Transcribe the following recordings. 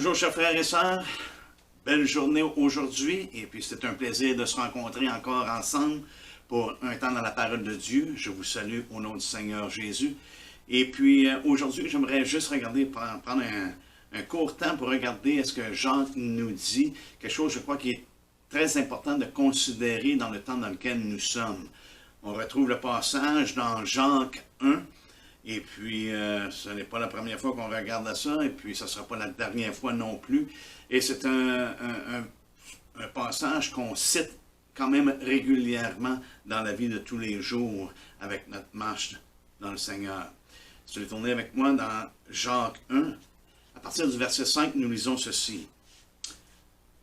Bonjour chers frères et sœurs, belle journée aujourd'hui et puis c'est un plaisir de se rencontrer encore ensemble pour un temps dans la parole de Dieu. Je vous salue au nom du Seigneur Jésus. Et puis aujourd'hui j'aimerais juste regarder, prendre un court temps pour regarder ce que Jacques nous dit, quelque chose je crois qui est très important de considérer dans le temps dans lequel nous sommes. On retrouve le passage dans Jacques 1. Et puis, ce n'est pas la première fois qu'on regarde ça, et puis ce ne sera pas la dernière fois non plus. Et c'est un passage qu'on cite quand même régulièrement dans la vie de tous les jours avec notre marche dans le Seigneur. Si tu veux tourner avec moi dans Jacques 1, à partir du verset 5, nous lisons ceci.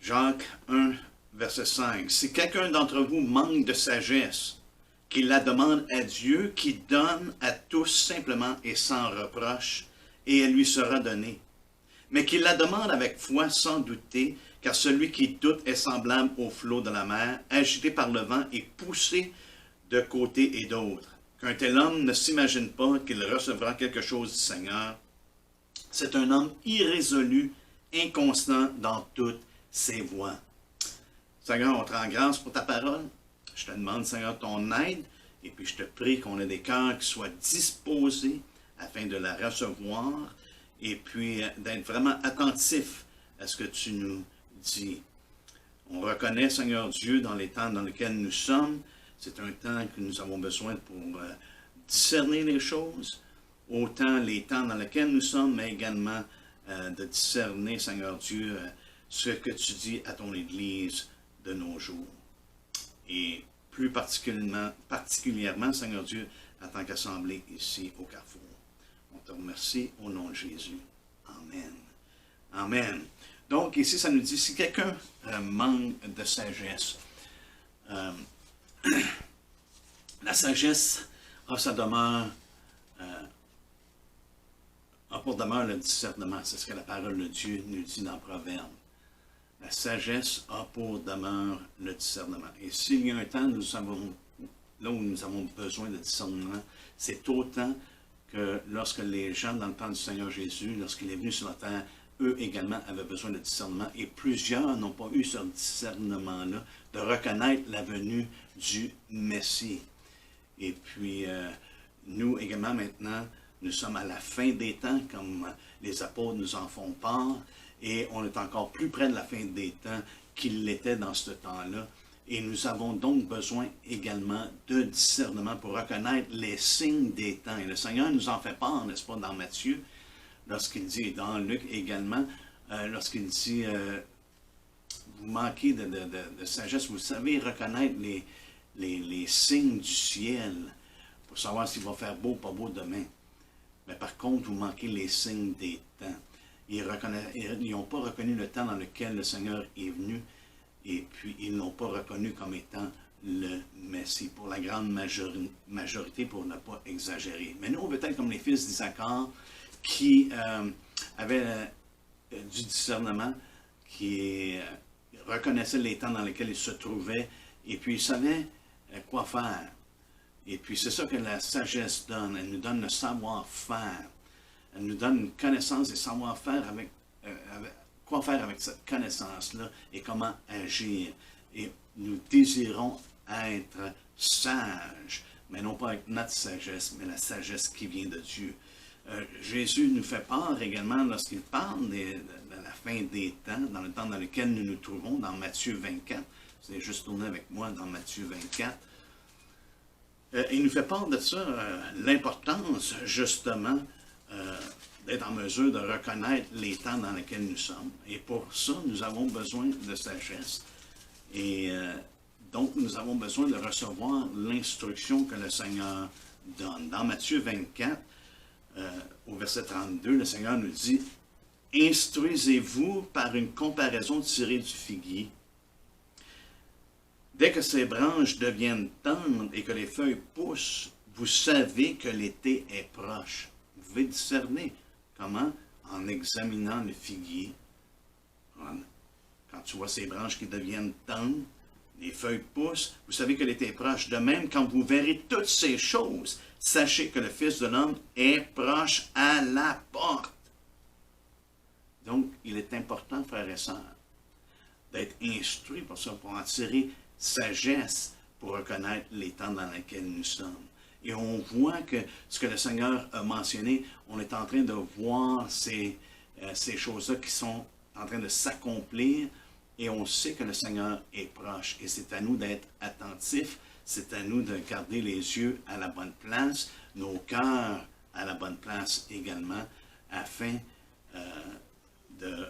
Jacques 1, verset 5. « Si quelqu'un d'entre vous manque de sagesse, qu'il la demande à Dieu, qui donne à tous simplement et sans reproche, et elle lui sera donnée. Mais qu'il la demande avec foi sans douter, car celui qui doute est semblable au flot de la mer, agité par le vent et poussé de côté et d'autre. Qu'un tel homme ne s'imagine pas qu'il recevra quelque chose du Seigneur. C'est un homme irrésolu, inconstant dans toutes ses voies. » Seigneur, on te rend grâce pour ta parole. Je te demande, Seigneur, ton aide, et puis je te prie qu'on ait des cœurs qui soient disposés afin de la recevoir, et puis d'être vraiment attentifs à ce que tu nous dis. On reconnaît, Seigneur Dieu, dans les temps dans lesquels nous sommes, c'est un temps que nous avons besoin pour discerner les choses, autant les temps dans lesquels nous sommes, mais également de discerner, Seigneur Dieu, ce que tu dis à ton Église de nos jours. Et plus particulièrement, Seigneur Dieu, en tant qu'assemblée ici au Carrefour. On te remercie au nom de Jésus. Amen. Amen. Donc, ici, ça nous dit, si quelqu'un manque de sagesse, la sagesse a sa demeure, a pour demeure le discernement. C'est ce que la parole de Dieu nous dit dans Proverbe. La sagesse a pour demeure le discernement. Et s'il y a un temps là où nous avons besoin de discernement, c'est autant que lorsque les gens, dans le temps du Seigneur Jésus, lorsqu'il est venu sur la terre, eux également avaient besoin de discernement. Et plusieurs n'ont pas eu ce discernement-là de reconnaître la venue du Messie. Et puis, nous également maintenant, nous sommes à la fin des temps, comme les apôtres nous en font part. Et on est encore plus près de la fin des temps qu'il l'était dans ce temps-là. Et nous avons donc besoin également de discernement pour reconnaître les signes des temps. Et le Seigneur nous en fait part, n'est-ce pas, dans Matthieu, lorsqu'il dit, et dans Luc également, lorsqu'il dit, vous manquez de sagesse, vous savez reconnaître les signes du ciel pour savoir s'il va faire beau ou pas beau demain. Mais par contre, vous manquez les signes des temps. Ils n'ont pas reconnu le temps dans lequel le Seigneur est venu, et puis ils ne l'ont pas reconnu comme étant le Messie, pour la grande majorité, pour ne pas exagérer. Mais nous, on veut être comme les fils d'Issachar, qui avaient du discernement, qui reconnaissaient les temps dans lesquels ils se trouvaient, et puis ils savaient quoi faire. Et puis c'est ça que la sagesse donne, elle nous donne le savoir-faire. Elle nous donne une connaissance et savoir-faire avec quoi faire avec cette connaissance-là et comment agir. Et nous désirons être sages, mais non pas avec notre sagesse, mais la sagesse qui vient de Dieu. Jésus nous fait part également lorsqu'il parle de la fin des temps, dans le temps dans lequel nous nous trouvons, dans Matthieu 24. Vous allez juste tourner avec moi dans Matthieu 24. Il nous fait part de ça, l'importance justement d'être en mesure de reconnaître les temps dans lesquels nous sommes. Et pour ça, nous avons besoin de sagesse. Et donc, nous avons besoin de recevoir l'instruction que le Seigneur donne. Dans Matthieu 24, au verset 32, le Seigneur nous dit « Instruisez-vous par une comparaison tirée du figuier. Dès que ses branches deviennent tendres et que les feuilles poussent, vous savez que l'été est proche. » Vous pouvez discerner. Comment? En examinant le figuier. Quand tu vois ces branches qui deviennent tendres, les feuilles poussent, vous savez que l'été est proche. De même, quand vous verrez toutes ces choses, sachez que le Fils de l'homme est proche à la porte. Donc, il est important, frères et sœurs, d'être instruits pour ça, pour en tirer sagesse, pour reconnaître les temps dans lesquels nous sommes. Et on voit que ce que le Seigneur a mentionné, on est en train de voir ces choses-là qui sont en train de s'accomplir, et on sait que le Seigneur est proche. Et c'est à nous d'être attentifs, c'est à nous de garder les yeux à la bonne place, nos cœurs à la bonne place également, afin de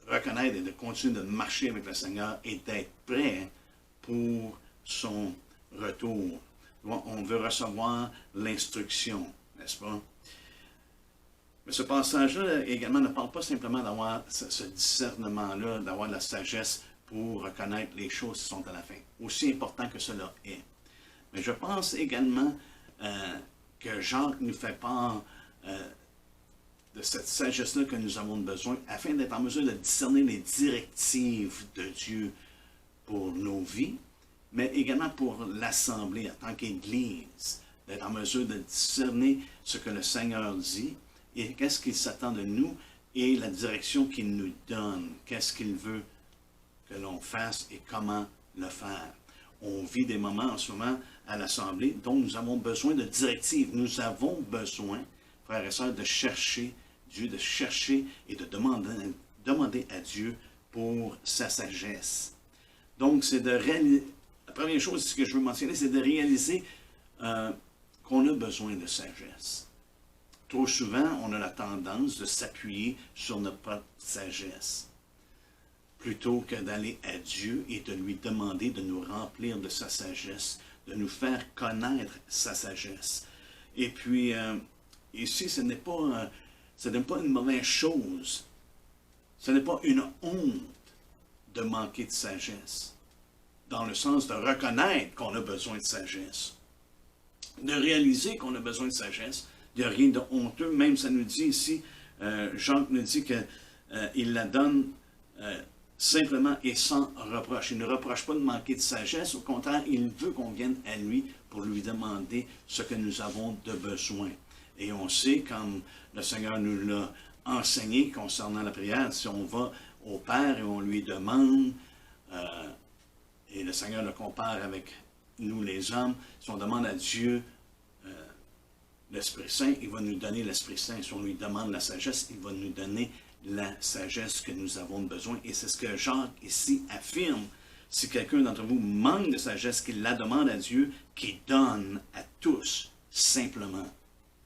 reconnaître et de continuer de marcher avec le Seigneur et d'être prêt pour son retour. On veut recevoir l'instruction, n'est-ce pas? Mais ce passage-là également ne parle pas simplement d'avoir ce discernement-là, d'avoir de la sagesse pour reconnaître les choses qui sont à la fin, aussi important que cela est. Mais je pense également que Jacques nous fait part de cette sagesse-là que nous avons besoin afin d'être en mesure de discerner les directives de Dieu pour nos vies, mais également pour l'Assemblée en tant qu'Église, d'être en mesure de discerner ce que le Seigneur dit et qu'est-ce qu'il s'attend de nous et la direction qu'il nous donne, qu'est-ce qu'il veut que l'on fasse et comment le faire. On vit des moments en ce moment à l'Assemblée dont nous avons besoin de directives. Nous avons besoin, frères et sœurs, de chercher Dieu, de chercher et de demander à Dieu pour sa sagesse. Donc, c'est de réaliser. La première chose que je veux mentionner, c'est de réaliser qu'on a besoin de sagesse. Trop souvent, on a la tendance de s'appuyer sur notre propre sagesse, plutôt que d'aller à Dieu et de lui demander de nous remplir de sa sagesse, de nous faire connaître sa sagesse. Et puis, ici, ce n'est pas une mauvaise chose. Ce n'est pas une honte de manquer de sagesse, dans le sens de reconnaître qu'on a besoin de sagesse, de réaliser qu'on a besoin de sagesse. Il n'y a rien de honteux, même ça nous dit ici, Jacques nous dit qu'il la donne simplement et sans reproche. Il ne reproche pas de manquer de sagesse, au contraire, il veut qu'on vienne à lui pour lui demander ce que nous avons de besoin. Et on sait, comme le Seigneur nous l'a enseigné concernant la prière, si on va au Père et on lui demande, et le Seigneur le compare avec nous les hommes, si on demande à Dieu l'Esprit Saint, il va nous donner l'Esprit Saint. Si on lui demande la sagesse, il va nous donner la sagesse que nous avons besoin. Et c'est ce que Jacques ici affirme. Si quelqu'un d'entre vous manque de sagesse, qu'il la demande à Dieu, qui donne à tous, simplement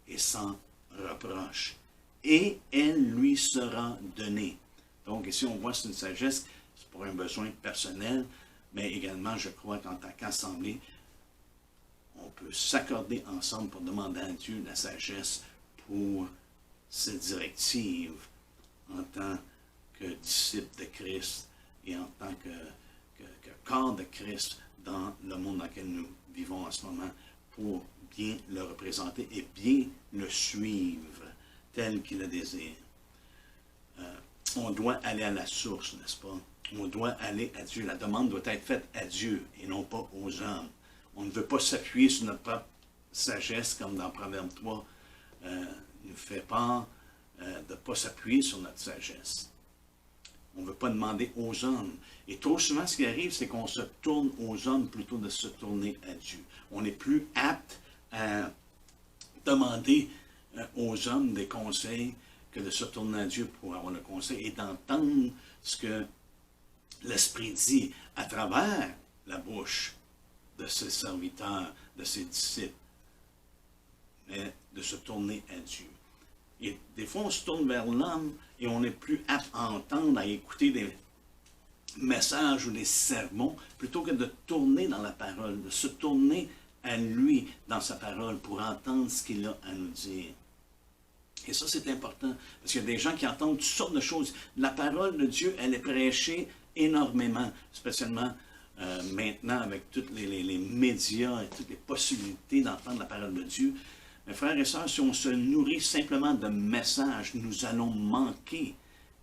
et sans reproche. Et elle lui sera donnée. Donc ici, on voit que c'est une sagesse, c'est pour un besoin personnel, mais également, je crois qu'en tant qu'assemblée, on peut s'accorder ensemble pour demander à Dieu la sagesse pour cette directive en tant que disciple de Christ et en tant que corps de Christ dans le monde dans lequel nous vivons en ce moment pour bien le représenter et bien le suivre tel qu'il le désire. On doit aller à la source, n'est-ce pas? On doit aller à Dieu. La demande doit être faite à Dieu et non pas aux hommes. On ne veut pas s'appuyer sur notre propre sagesse, comme dans Proverbe 3 nous fait part de ne pas s'appuyer sur notre sagesse. On ne veut pas demander aux hommes. Et trop souvent, ce qui arrive, c'est qu'on se tourne aux hommes plutôt que de se tourner à Dieu. On est plus apte à demander aux hommes des conseils que de se tourner à Dieu pour avoir le conseil et d'entendre ce que l'Esprit dit à travers la bouche de ses serviteurs, de ses disciples, mais de se tourner à Dieu. Et des fois, on se tourne vers l'homme et on n'est plus apte à entendre, à écouter des messages ou des sermons, plutôt que de tourner dans la parole, de se tourner à lui dans sa parole pour entendre ce qu'il a à nous dire. Et ça, c'est important, parce qu'il y a des gens qui entendent toutes sortes de choses. La parole de Dieu, elle est prêchée énormément, spécialement maintenant avec tous les médias et toutes les possibilités d'entendre la parole de Dieu. Mes frères et sœurs, si on se nourrit simplement de messages, nous allons manquer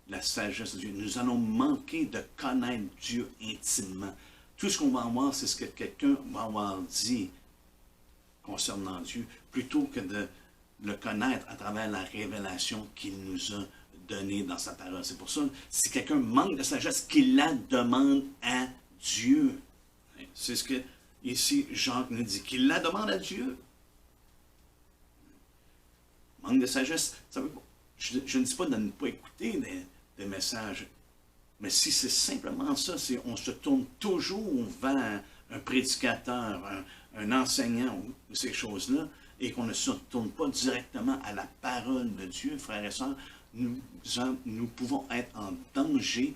la sagesse de Dieu. Nous allons manquer de connaître Dieu intimement. Tout ce qu'on va avoir, c'est ce que quelqu'un va avoir dit concernant Dieu, plutôt que de le connaître à travers la révélation qu'il nous a donné dans sa parole. C'est pour ça, si quelqu'un manque de sagesse, qu'il la demande à Dieu. C'est ce que, ici, Jacques nous dit, qu'il la demande à Dieu. Manque de sagesse, ça veut pas, je ne dis pas de ne pas écouter des messages, mais si c'est simplement ça, on se tourne toujours vers un prédicateur, un enseignant ou ces choses-là, et qu'on ne se tourne pas directement à la parole de Dieu, frères et sœurs, nous pouvons être en danger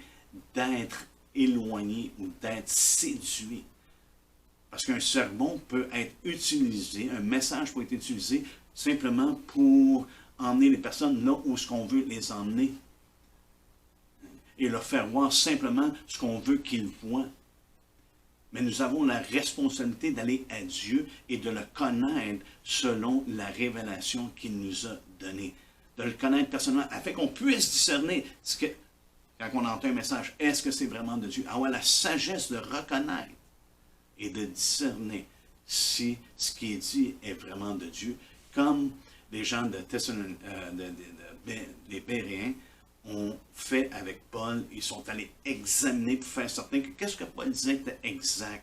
d'être éloignés ou d'être séduits. Parce qu'un sermon peut être utilisé, un message peut être utilisé simplement pour emmener les personnes là où ce qu'on veut les emmener. Et leur faire voir simplement ce qu'on veut qu'ils voient. Mais nous avons la responsabilité d'aller à Dieu et de le connaître selon la révélation qu'il nous a donnée. De le connaître personnellement, afin qu'on puisse discerner ce que, quand on entend un message, est-ce que c'est vraiment de Dieu? Avoir la sagesse de reconnaître et de discerner si ce qui est dit est vraiment de Dieu. Comme les gens des Béréens ont fait avec Paul, ils sont allés examiner pour faire certain que qu'est-ce que Paul disait était exact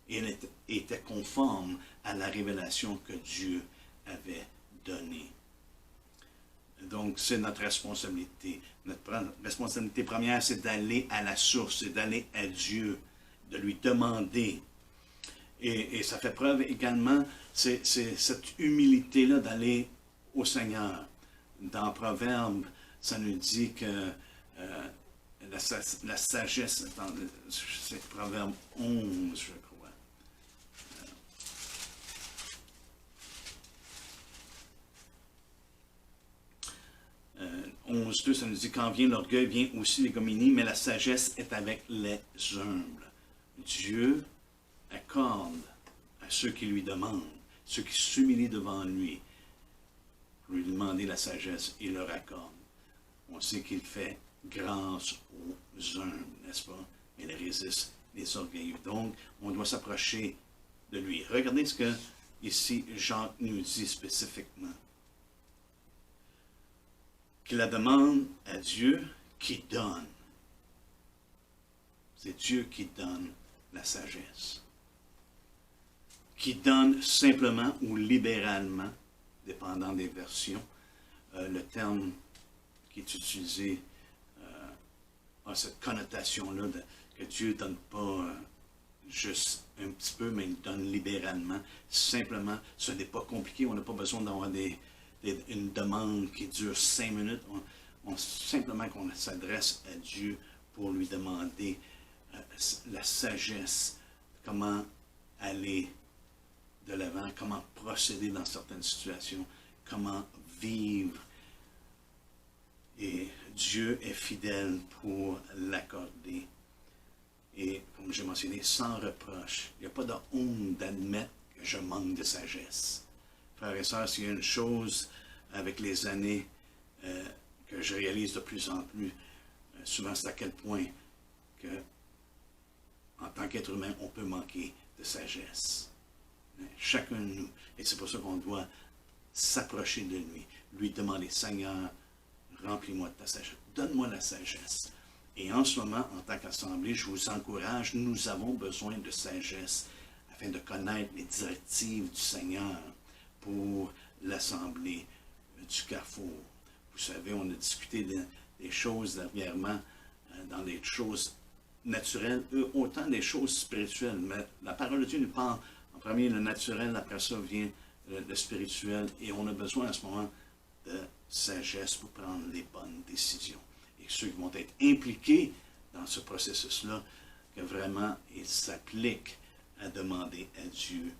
et était conforme à la révélation que Dieu avait donnée. Donc, c'est notre responsabilité. Notre responsabilité première, c'est d'aller à la source, c'est d'aller à Dieu, de lui demander. Et ça fait preuve également, c'est cette humilité-là d'aller au Seigneur. Dans Proverbe, ça nous dit que la sagesse, c'est Proverbe 11, je crois. 11.2, ça nous dit, quand vient l'orgueil, vient aussi l'ignominie, mais la sagesse est avec les humbles. Dieu accorde à ceux qui lui demandent, ceux qui s'humilient devant lui demander la sagesse, il leur accorde. On sait qu'il fait grâce aux humbles, n'est-ce pas? Il résiste les orgueilleux. Donc, on doit s'approcher de lui. Regardez ce que, ici, Jean nous dit spécifiquement. Qu'il la demande à Dieu qui donne. C'est Dieu qui donne la sagesse. Qui donne simplement ou libéralement, dépendant des versions. Le terme qui est utilisé a cette connotation-là que Dieu ne donne pas juste un petit peu, mais il donne libéralement. Simplement, ce n'est pas compliqué, on n'a pas besoin d'avoir une demande qui dure 5 minutes. Simplement qu'on s'adresse à Dieu pour lui demander la sagesse, comment aller de l'avant, comment procéder dans certaines situations, comment vivre. Et Dieu est fidèle pour l'accorder. Et comme j'ai mentionné, sans reproche. Il n'y a pas de honte d'admettre que je manque de sagesse. Frères et sœurs, s'il y a une chose avec les années que je réalise de plus en plus, souvent c'est à quel point que, en tant qu'être humain, on peut manquer de sagesse. Chacun de nous. Et c'est pour ça qu'on doit s'approcher de lui demander, Seigneur, remplis-moi de ta sagesse, donne-moi la sagesse. Et en ce moment, en tant qu'assemblée, je vous encourage, nous avons besoin de sagesse afin de connaître les directives du Seigneur pour l'assemblée du Carrefour. Vous savez, on a discuté des choses dernièrement, dans les choses naturelles, autant des choses spirituelles. Mais la parole de Dieu nous parle en premier le naturel, après ça vient le spirituel. Et on a besoin à ce moment de sagesse pour prendre les bonnes décisions. Et ceux qui vont être impliqués dans ce processus-là, que vraiment ils s'appliquent à demander à Dieu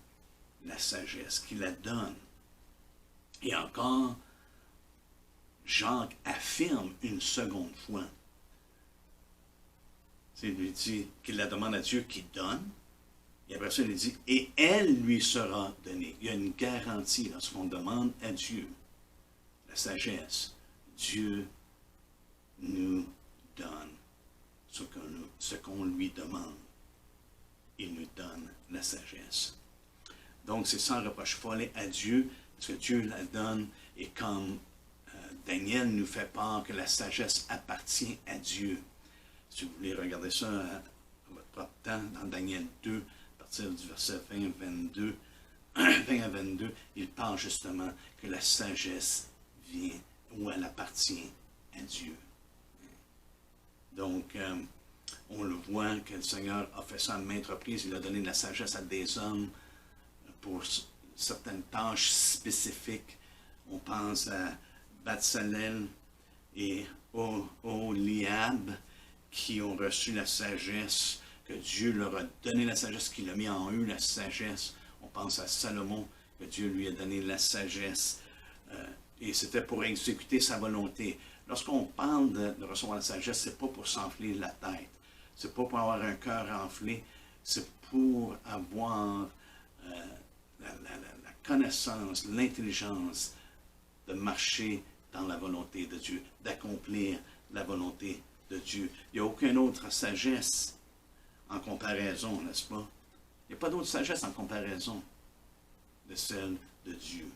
la sagesse, qu'il la donne. Et encore, Jacques affirme une seconde fois. Il lui dit qu'il la demande à Dieu qui donne. Et après ça, il dit, et elle lui sera donnée. Il y a une garantie lorsqu'on demande à Dieu la sagesse. Dieu nous donne ce qu'on lui demande. Il nous donne la sagesse. Donc, c'est sans reproche. Il faut aller à Dieu, parce que Dieu la donne, et comme Daniel nous fait part que la sagesse appartient à Dieu. Si vous voulez regarder ça à votre propre temps, dans Daniel 2, à partir du verset 20 à 22, il parle justement que la sagesse vient ou elle appartient à Dieu. Donc, on le voit que le Seigneur a fait ça à maintes reprises. Il a donné de la sagesse à des hommes pour certaines tâches spécifiques. On pense à Batzalel et Oliab qui ont reçu la sagesse, que Dieu leur a donné la sagesse, qu'il a mis en eux la sagesse. On pense à Salomon, que Dieu lui a donné la sagesse. Et c'était pour exécuter sa volonté. Lorsqu'on parle de recevoir la sagesse, ce n'est pas pour s'enfler la tête. Ce n'est pas pour avoir un cœur enflé. C'est pour avoir la connaissance, l'intelligence de marcher dans la volonté de Dieu, d'accomplir la volonté de Dieu. Il n'y a aucune autre sagesse en comparaison, n'est-ce pas? Il n'y a pas d'autre sagesse en comparaison de celle de Dieu.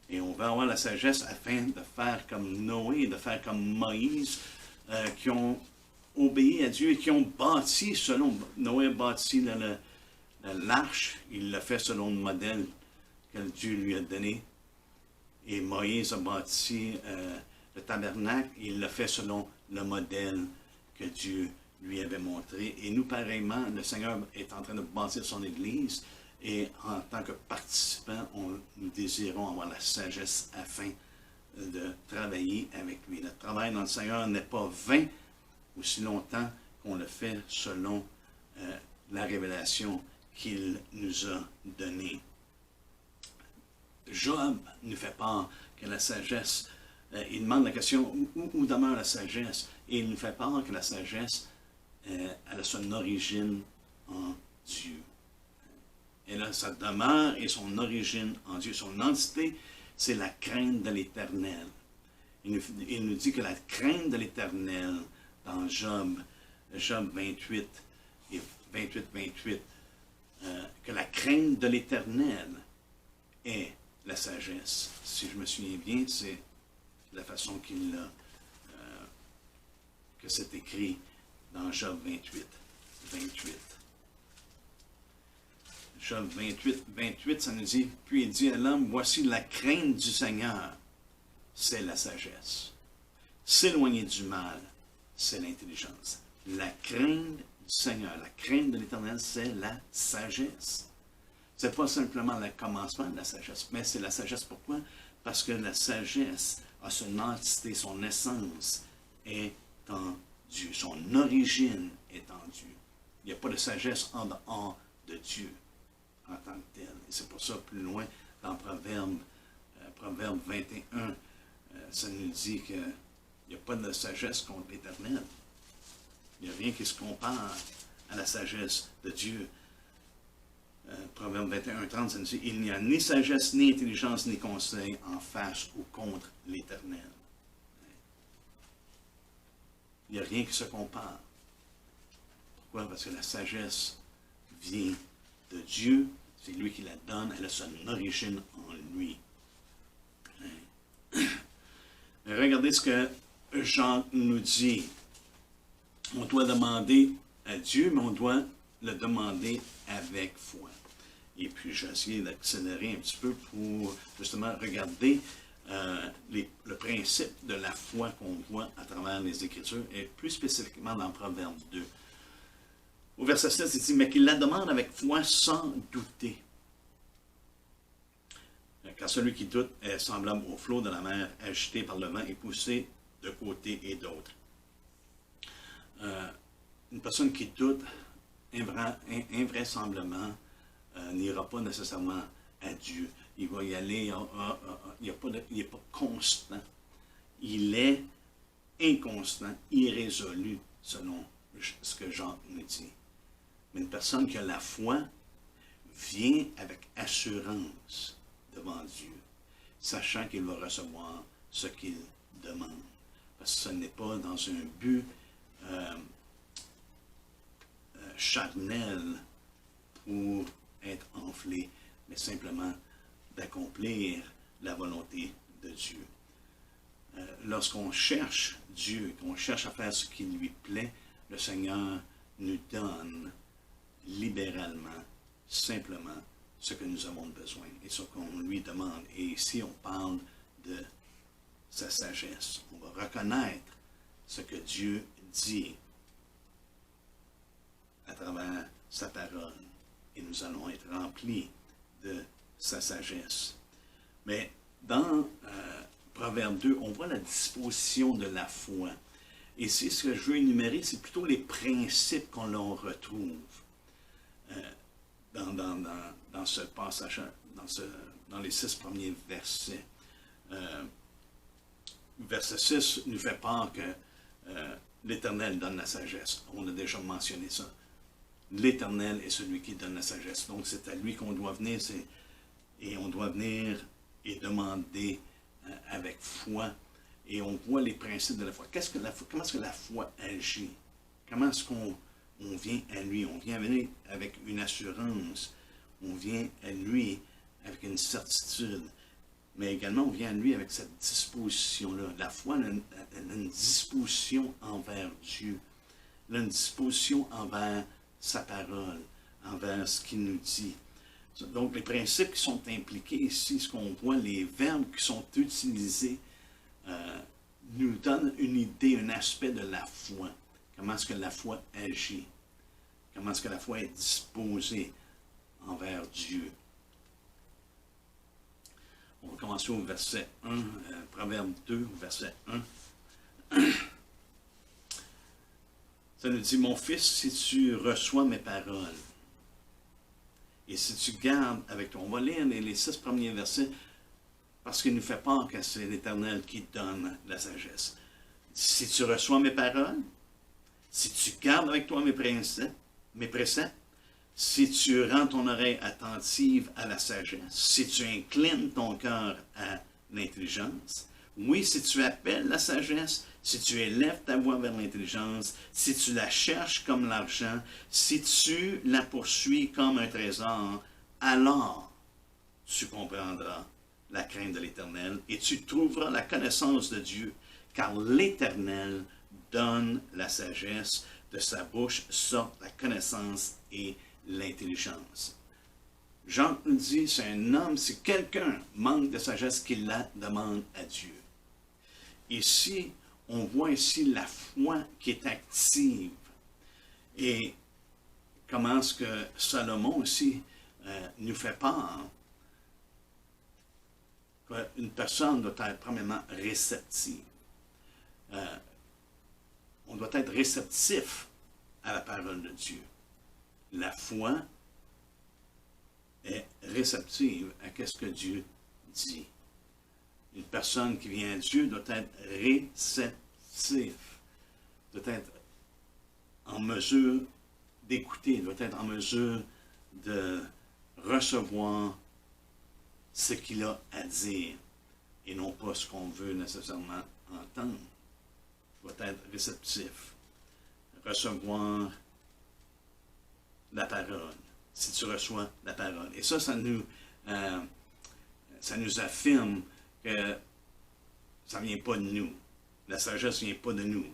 Et on va avoir la sagesse afin de faire comme Noé, de faire comme Moïse, qui ont obéi à Dieu et qui ont bâti selon... Noé a bâti l'arche, il l'a fait selon le modèle que Dieu lui a donné. Et Moïse a bâti le tabernacle, il l'a fait selon le modèle que Dieu lui avait montré. Et nous, pareillement, le Seigneur est en train de bâtir son Église. Et en tant que participants, nous désirons avoir la sagesse afin de travailler avec lui. Le travail dans le Seigneur n'est pas vain aussi longtemps qu'on le fait selon la révélation qu'il nous a donnée. Job nous fait part que la sagesse, il demande la question où demeure la sagesse? Et il nous fait part que la sagesse, elle a son origine en Dieu. Et là, sa demeure et son origine en Dieu, son entité, c'est la crainte de l'Éternel. Il nous dit que la crainte de l'Éternel, dans Job 28 et 28, que la crainte de l'Éternel est la sagesse. Si je me souviens bien, c'est la façon que c'est écrit dans Job 28. Job 28, ça nous dit, puis il dit à l'homme, voici la crainte du Seigneur, c'est la sagesse. S'éloigner du mal, c'est l'intelligence. La crainte du Seigneur, la crainte de l'Éternel, c'est la sagesse. Ce n'est pas simplement le commencement de la sagesse, mais c'est la sagesse. Pourquoi? Parce que la sagesse a son entité, son essence est en Dieu. Son origine est en Dieu. Il n'y a pas de sagesse en dehors de Dieu en tant que tel. Et c'est pour ça, plus loin, dans Proverbe 21, ça nous dit qu'il n'y a pas de sagesse contre l'Éternel. Il n'y a rien qui se compare à la sagesse de Dieu. Proverbe 21, 30, ça nous dit, il n'y a ni sagesse, ni intelligence, ni conseil en face ou contre l'Éternel. Il n'y a rien qui se compare. Pourquoi? Parce que la sagesse vient de Dieu, c'est lui qui la donne, elle a son origine en lui. Regardez ce que Jean nous dit. On doit demander à Dieu, mais on doit le demander avec foi. Et puis, j'ai essayé d'accélérer un petit peu pour justement regarder le principe de la foi qu'on voit à travers les Écritures, et plus spécifiquement dans Proverbe 2. Au verset 7, il dit, mais qu'il la demande avec foi sans douter. Car celui qui doute est semblable au flot de la mer, agité par le vent et poussé de côté et d'autre. Une personne qui doute, invraisemblablement, n'ira pas nécessairement à Dieu. Il va y aller, il n'est pas constant. Il est inconstant, irrésolu, selon ce que Jean nous dit. Mais une personne qui a la foi vient avec assurance devant Dieu, sachant qu'il va recevoir ce qu'il demande. Parce que ce n'est pas dans un but charnel pour être enflé, mais simplement d'accomplir la volonté de Dieu. lorsqu'on cherche Dieu, qu'on cherche à faire ce qui lui plaît, le Seigneur nous donne libéralement, simplement, ce que nous avons besoin et ce qu'on lui demande. Et ici, on parle de sa sagesse. On va reconnaître ce que Dieu dit à travers sa parole. Et nous allons être remplis de sa sagesse. Mais dans Proverbe 2, on voit la disposition de la foi. Et c'est ce que je veux énumérer, c'est plutôt les principes qu'on l'on retrouve dans ce passage, dans les 6 premiers versets. Verset 6 nous fait part que l'Éternel donne la sagesse. On a déjà mentionné ça. L'Éternel est celui qui donne la sagesse. Donc c'est à lui qu'on doit venir, et on doit venir et demander avec foi. Et on voit les principes de la foi. Comment est-ce que la foi agit? Comment est-ce qu'on vient à lui? On vient venir avec une assurance. On vient à lui avec une certitude. Mais également, on vient à lui avec cette disposition-là. La foi elle a une disposition envers Dieu. Elle a une disposition envers sa parole, envers ce qu'il nous dit. Donc, les principes qui sont impliqués ici, ce qu'on voit, les verbes qui sont utilisés, nous donnent une idée, un aspect de la foi. Comment est-ce que la foi agit? Comment est-ce que la foi est disposée envers Dieu? On va commencer au verset 1, Proverbe 2, verset 1. Ça nous dit, « Mon fils, si tu reçois mes paroles, et si tu gardes avec toi. » On va lire les 6 premiers versets, parce qu'il nous fait part que c'est l'Éternel qui donne la sagesse. « Si tu reçois mes paroles, si tu gardes avec toi mes préceptes, si tu rends ton oreille attentive à la sagesse, si tu inclines ton cœur à l'intelligence, oui, si tu appelles la sagesse, si tu élèves ta voix vers l'intelligence, si tu la cherches comme l'argent, si tu la poursuis comme un trésor, alors tu comprendras la crainte de l'Éternel et tu trouveras la connaissance de Dieu, car l'Éternel donne la sagesse, de sa bouche sortent la connaissance et l'intelligence. Jean nous dit, c'est un homme, si quelqu'un manque de sagesse, qu'il la demande à Dieu. Ici, on voit ici la foi qui est active. Et comment est-ce que Salomon aussi nous fait part qu'une personne doit être premièrement réceptive. On doit être réceptif à la parole de Dieu. La foi est réceptive à ce que Dieu dit. Une personne qui vient à Dieu doit être réceptive, doit être en mesure d'écouter, doit être en mesure de recevoir ce qu'il a à dire et non pas ce qu'on veut nécessairement entendre. Doit être réceptif, recevoir la parole, si tu reçois la parole. Et ça nous affirme que ça ne vient pas de nous. La sagesse ne vient pas de nous.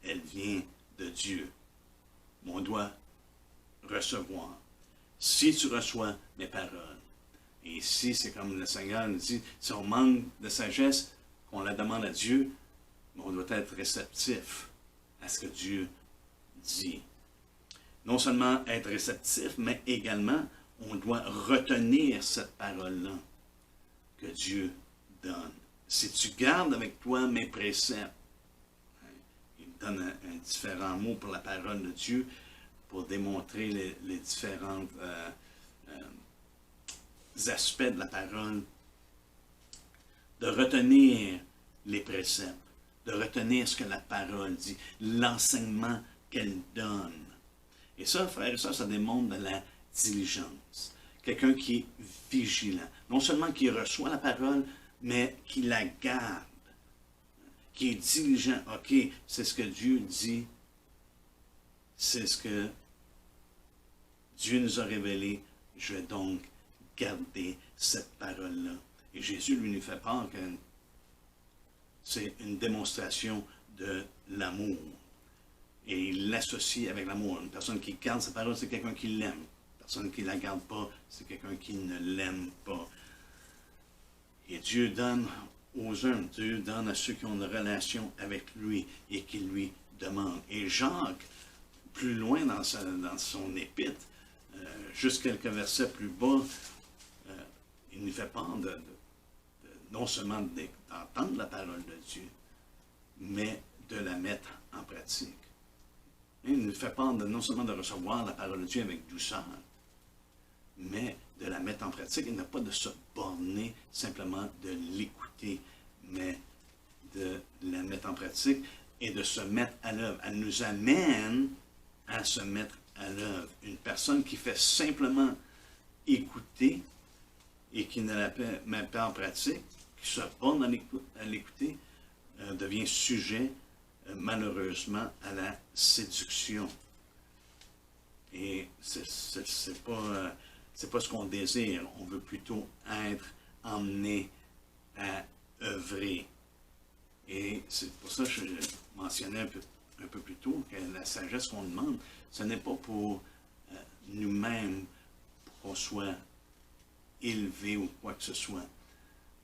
Elle vient de Dieu. Mais on doit recevoir. Si tu reçois mes paroles. Et ici, c'est comme le Seigneur nous dit, si on manque de sagesse, qu'on la demande à Dieu, on doit être réceptif à ce que Dieu dit. Non seulement être réceptif, mais également, on doit retenir cette parole-là que Dieu donne. Si tu gardes avec toi mes préceptes, il donne un différent mot pour la parole de Dieu, pour démontrer les différents aspects de la parole, de retenir les préceptes, de retenir ce que la parole dit, l'enseignement qu'elle donne. Et ça, frères et sœurs, ça démontre de la diligence. Quelqu'un qui est vigilant. Non seulement qui reçoit la parole, mais qui la garde. Qui est diligent. OK, c'est ce que Dieu dit. C'est ce que Dieu nous a révélé. Je vais donc garder cette parole-là. Et Jésus lui nous fait part que c'est une démonstration de l'amour. Et il l'associe avec l'amour. Une personne qui garde sa parole, c'est quelqu'un qui l'aime. Une personne qui ne la garde pas, c'est quelqu'un qui ne l'aime pas. Et Dieu donne aux uns, Dieu donne à ceux qui ont une relation avec lui et qui lui demandent. Et Jacques, plus loin dans son épître, juste quelques versets plus bas, il nous fait part non seulement d'entendre la parole de Dieu, mais de la mettre en pratique. Il nous fait part non seulement de recevoir la parole de Dieu avec douceur, mais de la mettre en pratique. Il n'a pas de se borner simplement de l'écouter, mais de la mettre en pratique et de se mettre à l'œuvre. Elle nous amène à se mettre à l'œuvre. Une personne qui fait simplement écouter et qui ne la met pas en pratique, qui se borne à l'écouter, devient sujet malheureusement à la séduction. Et c'est pas ce qu'on désire. On veut plutôt être emmené à œuvrer. Et c'est pour ça que je mentionnais un peu plus tôt que la sagesse qu'on demande, ce n'est pas pour nous-mêmes, pour qu'on soit élevé ou quoi que ce soit,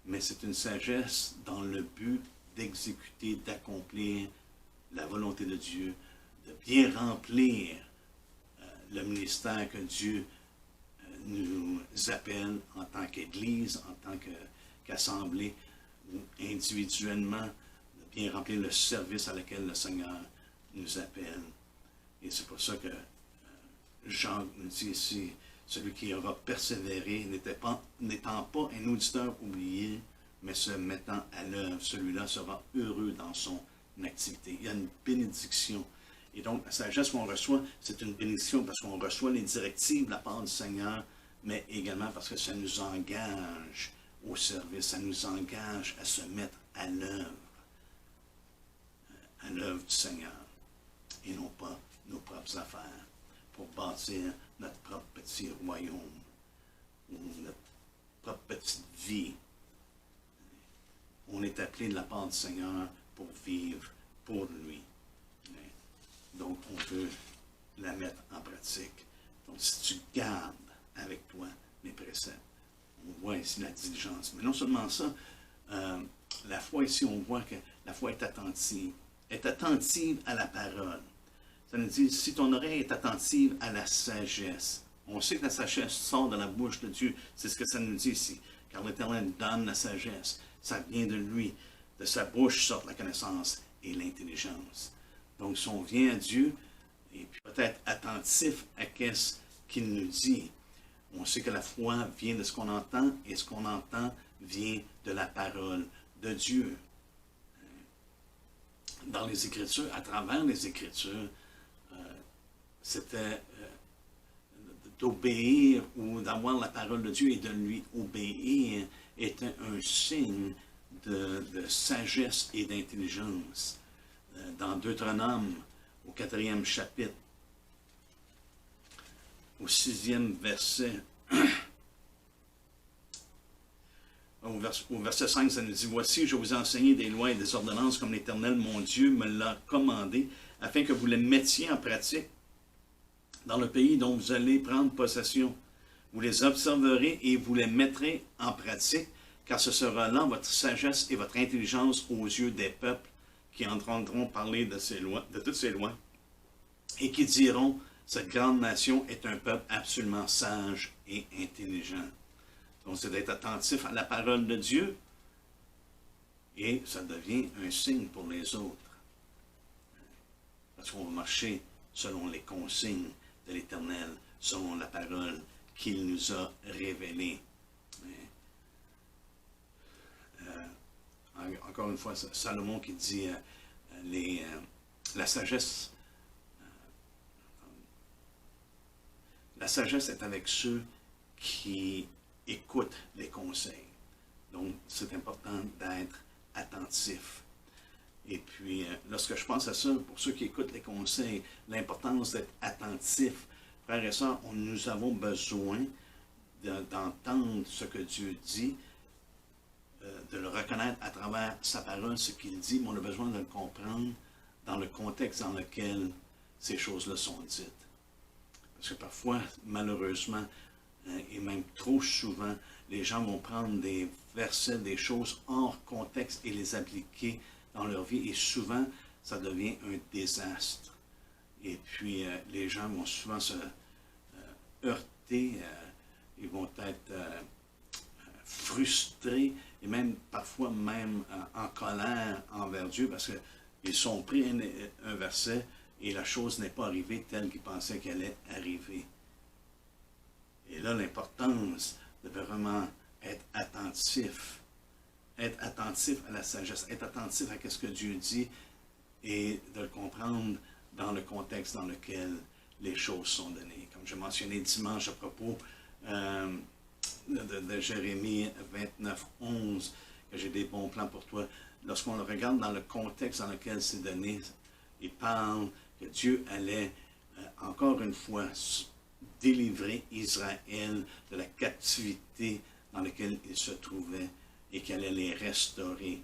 mais c'est une sagesse dans le but d'exécuter, d'accomplir la volonté de Dieu, de bien remplir le ministère que Dieu nous appelle en tant qu'Église, en tant qu'Assemblée, ou individuellement, de bien remplir le service à lequel le Seigneur nous appelle. Et c'est pour ça que Jean nous dit ici, celui qui aura persévéré, n'étant pas un auditeur oublié, mais se mettant à l'œuvre, celui-là sera heureux dans son activité. Il y a une bénédiction. Et donc, la sagesse qu'on reçoit, c'est une bénédiction parce qu'on reçoit les directives de la part du Seigneur, mais également parce que ça nous engage au service, ça nous engage à se mettre à l'œuvre du Seigneur, et non pas nos propres affaires, pour bâtir notre propre petit royaume, ou notre propre petite vie. On est appelé de la part du Seigneur pour vivre pour lui. Donc, on veut la mettre en pratique. Donc, si tu gardes avec toi mes préceptes, on voit ici la diligence. Mais non seulement ça, la foi ici, on voit que la foi est attentive. Est attentive à la parole. Ça nous dit, si ton oreille est attentive à la sagesse. On sait que la sagesse sort de la bouche de Dieu. C'est ce que ça nous dit ici. Car l'Éternel donne la sagesse. Ça vient de lui. De sa bouche sortent la connaissance et l'intelligence. Donc, si on vient à Dieu, et puis peut-être attentif à ce qu'il nous dit, on sait que la foi vient de ce qu'on entend, et ce qu'on entend vient de la parole de Dieu. Dans les Écritures, à travers les Écritures, c'était d'obéir ou d'avoir la parole de Dieu et de lui obéir était un signe de sagesse et d'intelligence. Dans Deutéronome, au 4e chapitre, au 6e verset, au verset 5, ça nous dit, « Voici, je vous ai enseigné des lois et des ordonnances comme l'Éternel, mon Dieu, me l'a commandé, afin que vous les mettiez en pratique dans le pays dont vous allez prendre possession. Vous les observerez et vous les mettrez en pratique, car ce sera là votre sagesse et votre intelligence aux yeux des peuples qui entendront parler de toutes ces lois, et qui diront, cette grande nation est un peuple absolument sage et intelligent. » Donc, c'est d'être attentif à la parole de Dieu, et ça devient un signe pour les autres. Parce qu'on va marcher selon les consignes de l'Éternel, selon la parole qu'il nous a révélée. Encore une fois, Salomon qui dit la sagesse est avec ceux qui écoutent les conseils. Donc, c'est important d'être attentif. Et puis, lorsque je pense à ça, pour ceux qui écoutent les conseils, l'importance d'être attentif. Frères et sœurs, nous avons besoin d'entendre ce que Dieu dit, de le reconnaître à travers travers sa parole, ce qu'il dit, mais on a besoin de le comprendre dans le contexte dans lequel ces choses-là sont dites. Parce que parfois, malheureusement, et même trop souvent, les gens vont prendre des versets, des choses hors contexte et les appliquer dans leur vie. Et souvent, ça devient un désastre. Et puis, les gens vont souvent se heurter, ils vont être frustrés et même parfois même en colère envers Dieu parce qu'ils sont pris un verset et la chose n'est pas arrivée telle qu'ils pensaient qu'elle allait arriver. Et là, l'importance de vraiment être attentif à la sagesse, être attentif à ce que Dieu dit et de le comprendre dans le contexte dans lequel les choses sont données. Comme je mentionnais dimanche à propos de Jérémie 29, 11, que j'ai des bons plans pour toi. Lorsqu'on le regarde dans le contexte dans lequel c'est donné, il parle que Dieu allait encore une fois délivrer Israël de la captivité dans laquelle il se trouvait et qu'il allait les restaurer,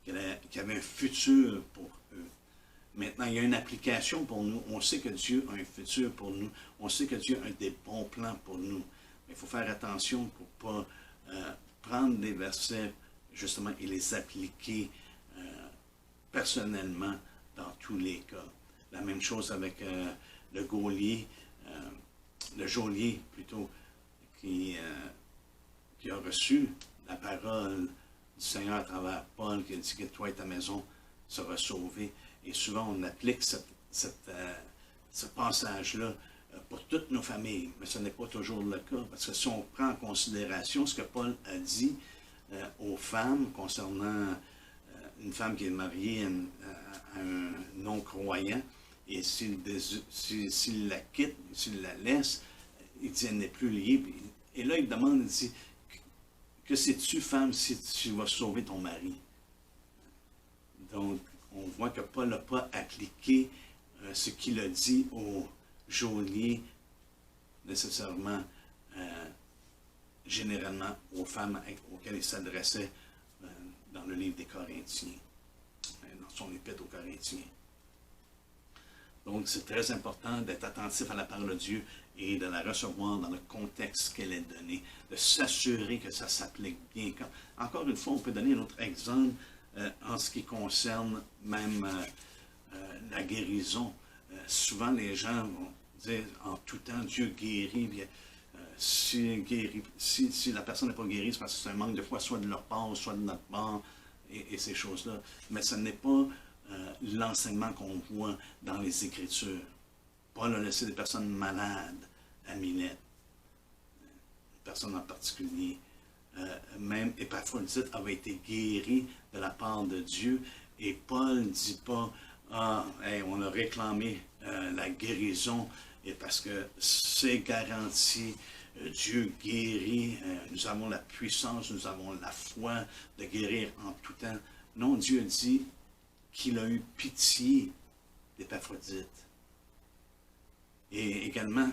qu'il y avait un futur pour eux. Maintenant, il y a une application pour nous. On sait que Dieu a un futur pour nous. On sait que Dieu a des bons plans pour nous. Mais il faut faire attention pour ne pas prendre des versets, justement, et les appliquer personnellement dans tous les cas. La même chose avec le geôlier, le geôlier plutôt, qui a reçu la parole du Seigneur à travers Paul, qui a dit que toi et ta maison sera sauvée. Et souvent, on applique ce passage-là pour toutes nos familles, mais ce n'est pas toujours le cas, parce que si on prend en considération ce que Paul a dit aux femmes concernant une femme qui est mariée à un non-croyant, et s'il la quitte, s'il la laisse, il dit elle n'est plus liée. Et là, il demande, il dit, que sais-tu, femme, si tu vas sauver ton mari? Donc, on voit que Paul n'a pas appliqué ce qu'il a dit au geôlier, nécessairement, généralement, aux femmes auxquelles il s'adressait dans le livre des Corinthiens, dans son épître aux Corinthiens. Donc, c'est très important d'être attentif à la parole de Dieu et de la recevoir dans le contexte qu'elle est donnée, de s'assurer que ça s'applique bien. Encore une fois, on peut donner un autre exemple en ce qui concerne même la guérison. Souvent, les gens vont dire en tout temps, Dieu guérit. Bien, si la personne n'est pas guérie, c'est parce que c'est un manque de foi, soit de leur part, soit de notre part, et ces choses-là. Mais ce n'est pas l'enseignement qu'on voit dans les Écritures. Paul a laissé des personnes malades à Milète, une personne en particulier. Même Épaphrodite avait été guéri de la part de Dieu, et Paul ne dit pas « Ah, hey, on a réclamé la guérison, et parce que c'est garanti, Dieu guérit, nous avons la puissance, nous avons la foi de guérir en tout temps. » Non, Dieu dit qu'il a eu pitié d'Épaphrodite. Et également,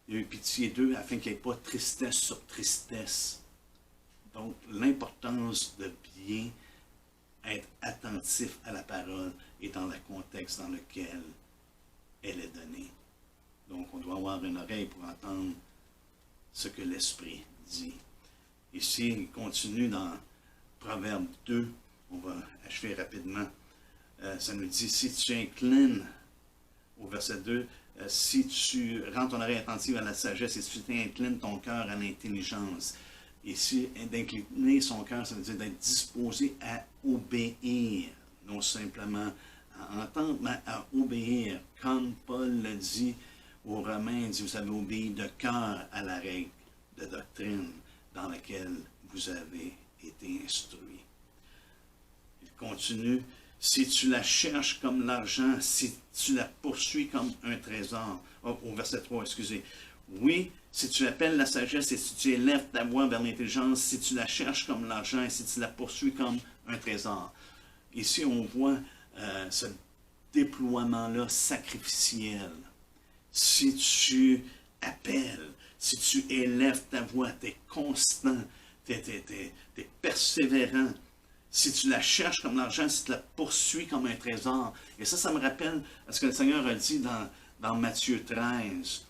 il a eu pitié d'eux afin qu'il n'y ait pas tristesse sur tristesse. Donc, l'importance de bien être attentif à la parole et dans le contexte dans lequel elle est donnée. Donc, on doit avoir une oreille pour entendre ce que l'Esprit dit. Ici, il continue dans Proverbe 2, on va achever rapidement. Ça nous dit, si tu inclines, au verset 2, si tu rends ton oreille attentive à la sagesse et si tu inclines ton cœur à l'intelligence. Ici, d'incliner son cœur, ça veut dire d'être disposé à obéir, non simplement à entendre, mais à obéir. Comme Paul le dit aux Romains, il dit, vous avez obéi de cœur à la règle de doctrine dans laquelle vous avez été instruit. Il continue, si tu la cherches comme l'argent, si tu la poursuis comme un trésor. Oh, au verset 3, excusez. Oui, si tu appelles la sagesse et si tu élèves ta voix vers l'intelligence, si tu la cherches comme l'argent et si tu la poursuis comme un trésor. Ici, on voit ce déploiement-là sacrificiel. Si tu appelles, si tu élèves ta voix, tu es constant, tu es persévérant, si tu la cherches comme l'argent, si tu la poursuis comme un trésor. Et ça me rappelle ce que le Seigneur a dit dans Matthieu 13.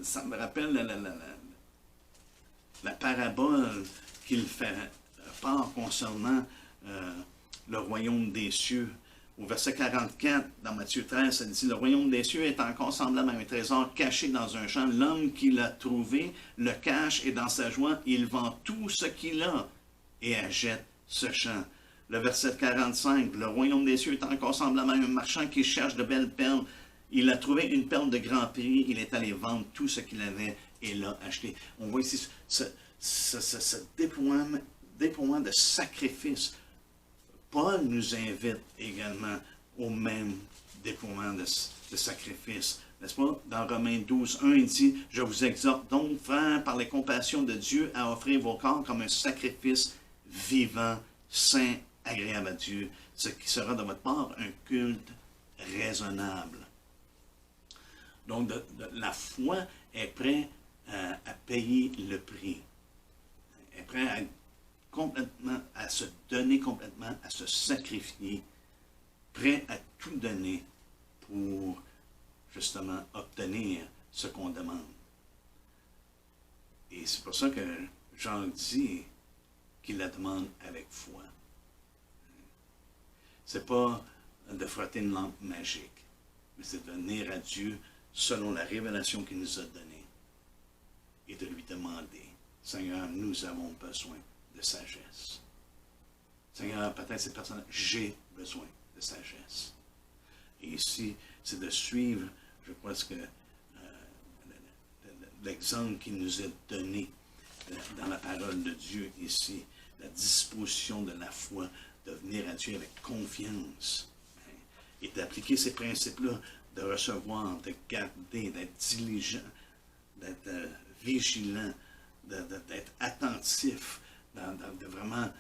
Ça me rappelle la parabole qu'il fait part concernant le royaume des cieux. Au verset 44, dans Matthieu 13, ça dit « Le royaume des cieux est encore semblable à un trésor caché dans un champ. L'homme qui l'a trouvé le cache et dans sa joie, il vend tout ce qu'il a et achète ce champ. » Le verset 45, « Le royaume des cieux est encore semblable à un marchand qui cherche de belles perles. Il a trouvé une perle de grand prix. Il est allé vendre tout ce qu'il avait et l'a acheté. » On voit ici ce déploiement de sacrifice. Paul nous invite également au même déploiement de sacrifice. N'est-ce pas? Dans Romains 12, 1, il dit « Je vous exhorte donc, frères, par les compassions de Dieu, à offrir vos corps comme un sacrifice vivant, saint, agréable à Dieu, ce qui sera de votre part un culte raisonnable. » Donc, la foi est prête à payer le prix. Est prête à se donner complètement, à se sacrifier, prêt à tout donner pour justement obtenir ce qu'on demande. Et c'est pour ça que Jean dit qu'il la demande avec foi. C'est pas de frotter une lampe magique, mais c'est de venir à Dieu selon la révélation qu'il nous a donnée et de lui demander, Seigneur, nous avons besoin de sagesse. Seigneur, peut-être cette personne, j'ai besoin de sagesse. Et ici, c'est de suivre, je crois, l'exemple qui nous est donné dans la parole de Dieu ici, la disposition de la foi, de venir à Dieu avec confiance, et d'appliquer ces principes-là, de recevoir, de garder, d'être diligent, d'être vigilant, d'être attentif, de vraiment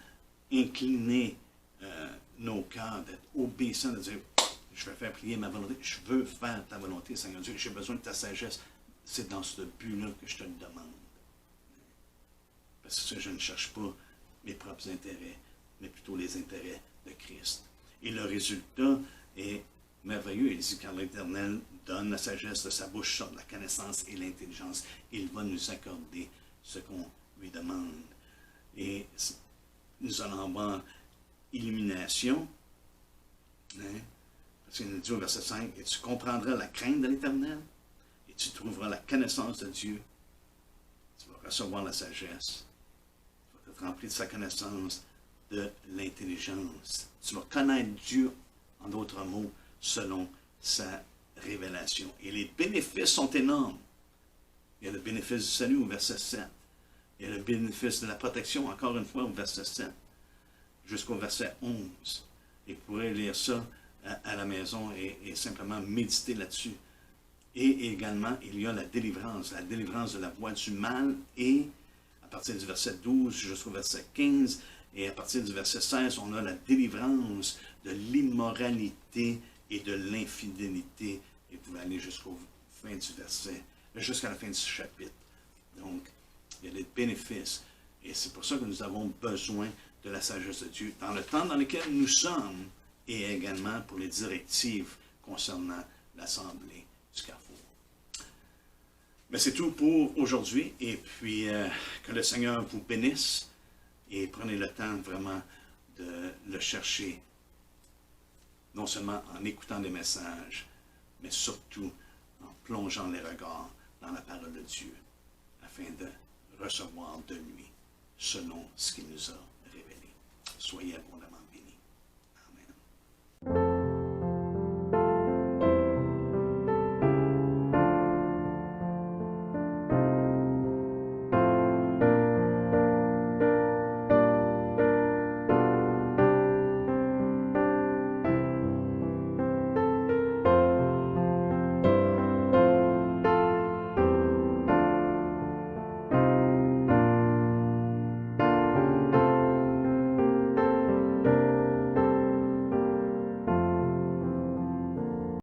incliner nos cœurs, d'être obéissant, de dire, je vais faire plier ma volonté, je veux faire ta volonté, Seigneur Dieu, j'ai besoin de ta sagesse. C'est dans ce but-là que je te le demande. Parce que je ne cherche pas mes propres intérêts, mais plutôt les intérêts de Christ. Et le résultat est merveilleux. Il dit, car l'Éternel donne la sagesse de sa bouche, sorte la connaissance et l'intelligence. Il va nous accorder ce qu'on lui demande. Et nous allons avoir illumination, parce qu'il nous dit au verset 5, « Et tu comprendras la crainte de l'Éternel, et tu trouveras la connaissance de Dieu. » Tu vas recevoir la sagesse. Tu vas être rempli de sa connaissance, de l'intelligence. Tu vas connaître Dieu, en d'autres mots, selon sa révélation. Et les bénéfices sont énormes. Il y a le bénéfice du salut au verset 7. Il y a le bénéfice de la protection, encore une fois, au verset 7, jusqu'au verset 11. Et vous pourrez lire ça à la maison et simplement méditer là-dessus. Et également, il y a la délivrance de la voie du mal, et à partir du verset 12 jusqu'au verset 15, et à partir du verset 16, on a la délivrance de l'immoralité et de l'infidélité. Et vous pouvez aller jusqu'à la fin du chapitre. Donc, il y a des bénéfices. Et c'est pour ça que nous avons besoin de la sagesse de Dieu dans le temps dans lequel nous sommes, et également pour les directives concernant l'Assemblée du Carrefour. Mais c'est tout pour aujourd'hui. Et puis, que le Seigneur vous bénisse. Et prenez le temps vraiment de le chercher, non seulement en écoutant des messages, mais surtout en plongeant les regards dans la parole de Dieu, afin de recevoir de lui selon ce qu'il nous a révélé. Soyez abondamment